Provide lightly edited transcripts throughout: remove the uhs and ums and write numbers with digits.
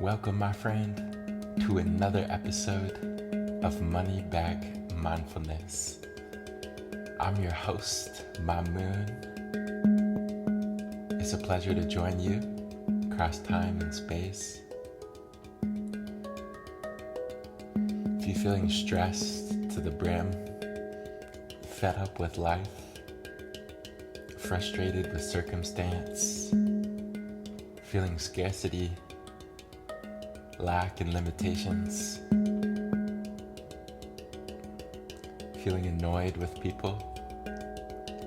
Welcome, my friend, to another episode of Money Back Mindfulness. I'm your host, My Moon. It's a pleasure to join you across time and space. If you're feeling stressed to the brim, fed up with life, frustrated with circumstance, feeling scarcity, lack and limitations, feeling annoyed with people,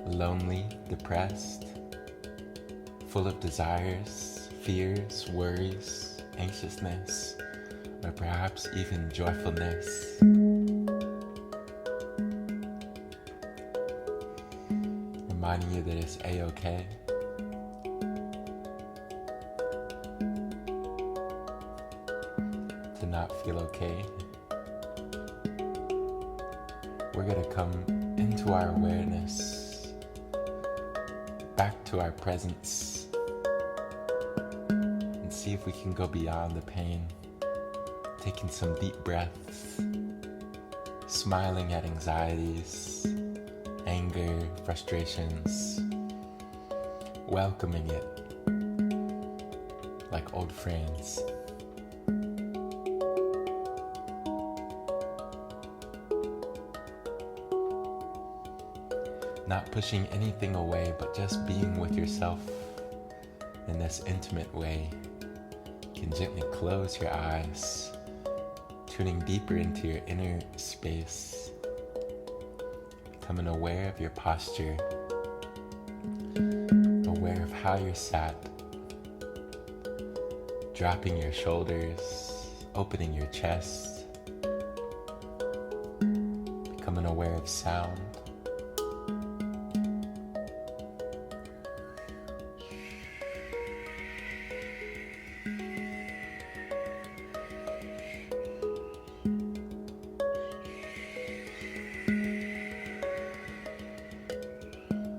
lonely, depressed, full of desires, fears, worries, anxiousness, or perhaps even joyfulness. Reminding you that it's A-OK. To not feel okay. We're going to come into our awareness, back to our presence, and see if we can go beyond the pain, taking some deep breaths, smiling at anxieties, anger, frustrations, welcoming it like old friends. Not pushing anything away, but just being with yourself in this intimate way. You can gently close your eyes, tuning deeper into your inner space, becoming aware of your posture, aware of how you're sat, dropping your shoulders, opening your chest, becoming aware of sound.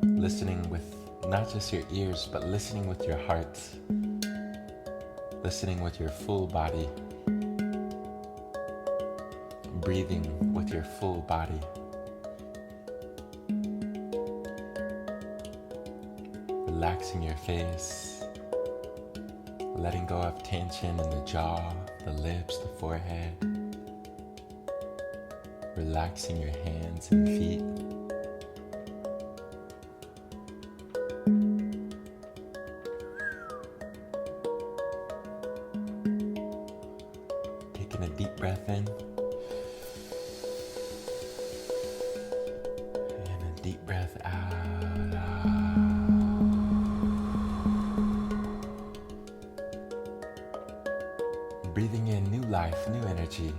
Listening with not just your ears, but listening with your heart. Listening with your full body. Breathing with your full body. Relaxing your face. Letting go of tension in the jaw, the lips, the forehead. Relaxing your hands and feet. Taking a deep breath in and a deep breath out. Breathing in new life, new energy.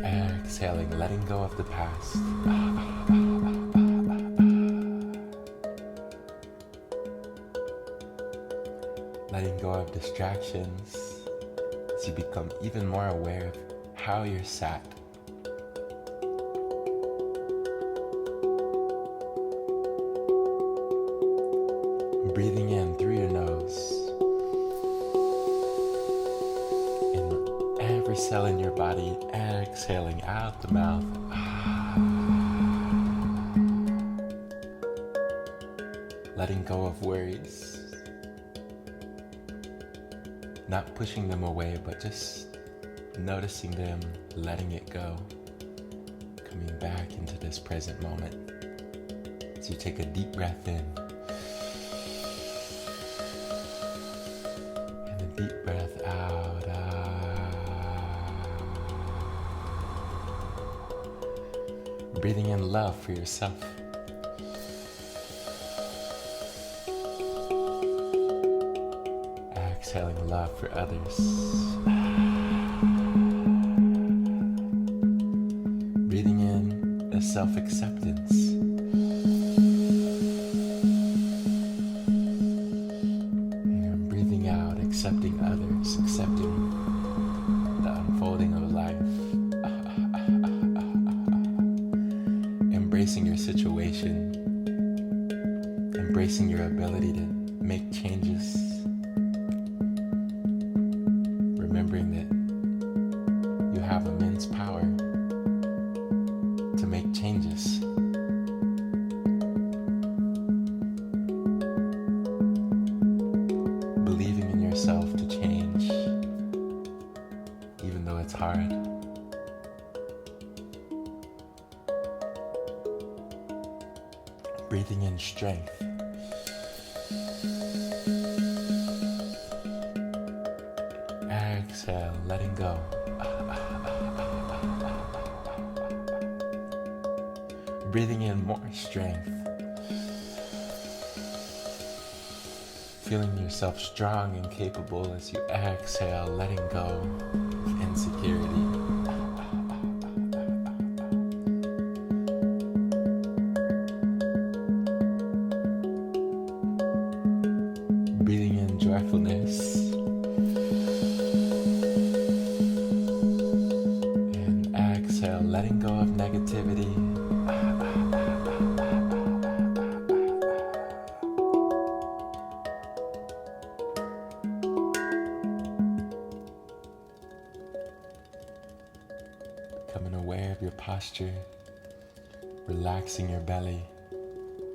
And exhaling, letting go of the past. Letting go of distractions as you become even more aware of how you're sat. Breathing in through your nose. In every cell in your body, exhaling out the mouth. Letting go of worries. Not pushing them away, but just noticing them, letting it go. Coming back into this present moment. So you take a deep breath in. And a deep breath out. Breathing in love for yourself. Exhaling love for others. Breathing in the self-acceptance. And breathing out, accepting others, accepting the unfolding of life. Embracing your situation. Embracing your ability to make changes. Remembering that you have immense power to make changes. Believing in yourself to change, even though it's hard. Breathing in strength. Exhale, letting go. Breathing in more strength. Feeling yourself strong and capable as you exhale, letting go of insecurity. Breathing in joyfulness. And exhale, letting go of negativity. Becoming aware of your posture, relaxing your belly,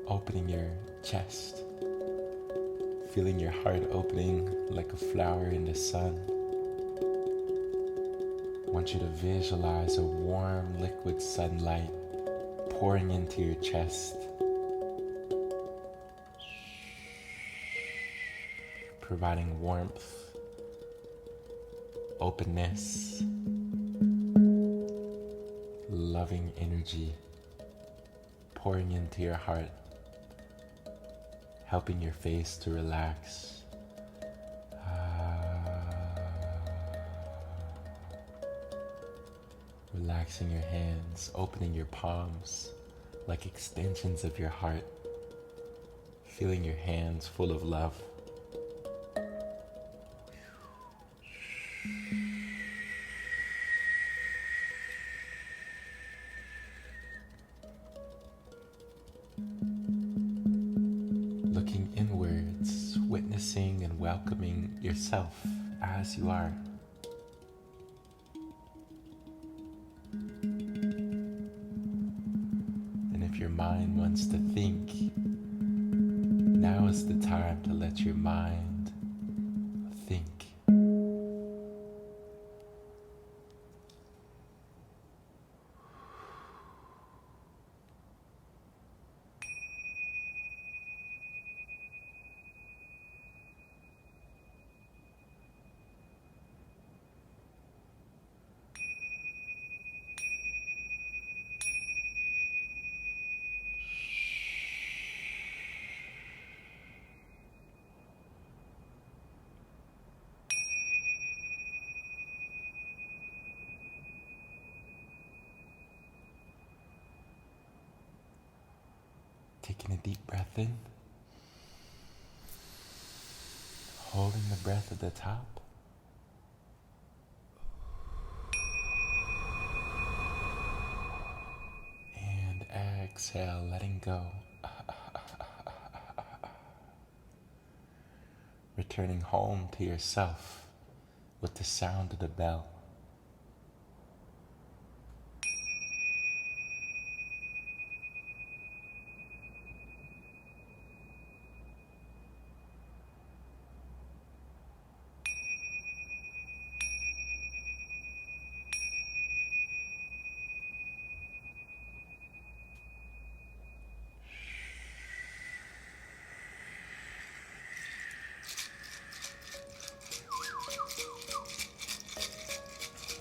opening your chest, feeling your heart opening like a flower in the sun. I want you to visualize a warm liquid sunlight pouring into your chest, providing warmth, openness, loving energy pouring into your heart, helping your face to relax. Relaxing your hands, opening your palms like extensions of your heart, feeling your hands full of love. Looking inwards, witnessing and welcoming yourself as you are. And if your mind wants to think, now is the time to let your mind think. Taking a deep breath in, holding the breath at the top, and exhale, letting go. Returning home to yourself with the sound of the bell.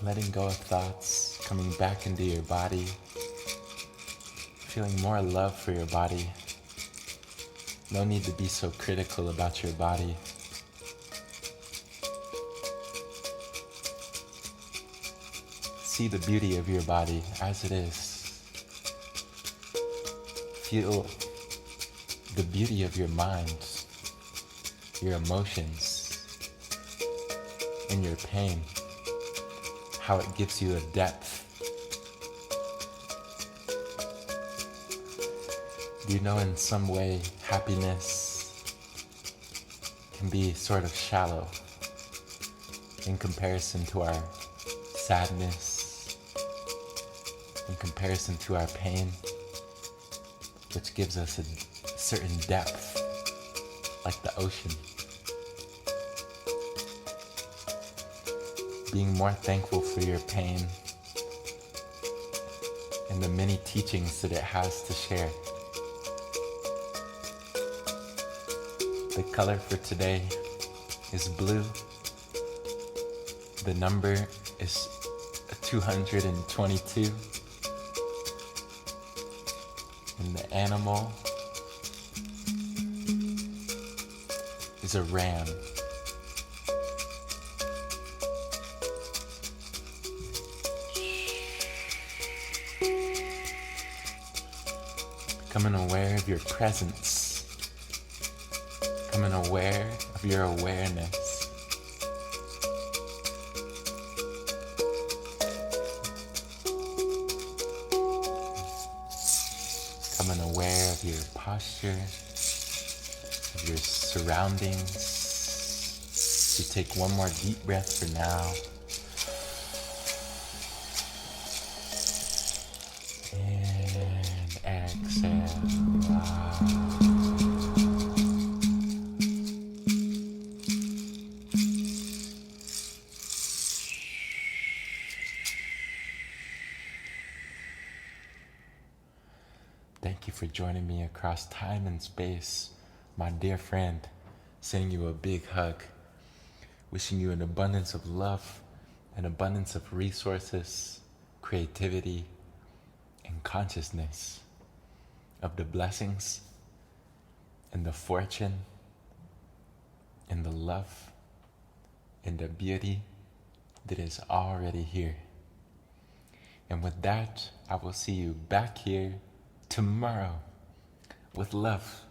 Letting go of thoughts, coming back into your body, feeling more love for your body. No need to be so critical about your body. See the beauty of your body as it is. Feel the beauty of your mind, your emotions, and your pain. How it gives you a depth. Do you know in some way happiness can be sort of shallow in comparison to our sadness, in comparison to our pain, which gives us a certain depth, like the ocean. Being more thankful for your pain and the many teachings that it has to share. The color for today is blue. The number is 222. And the animal is a ram. Becoming aware of your presence. Becoming aware of your awareness. Becoming aware of your posture, of your surroundings. You take one more deep breath for now. And exhale. Thank you for joining me across time and space, my dear friend. Sending you a big hug. Wishing you an abundance of love, an abundance of resources, creativity, and consciousness of the blessings and the fortune and the love and the beauty that is already here. And with that, I will see you back here tomorrow with love.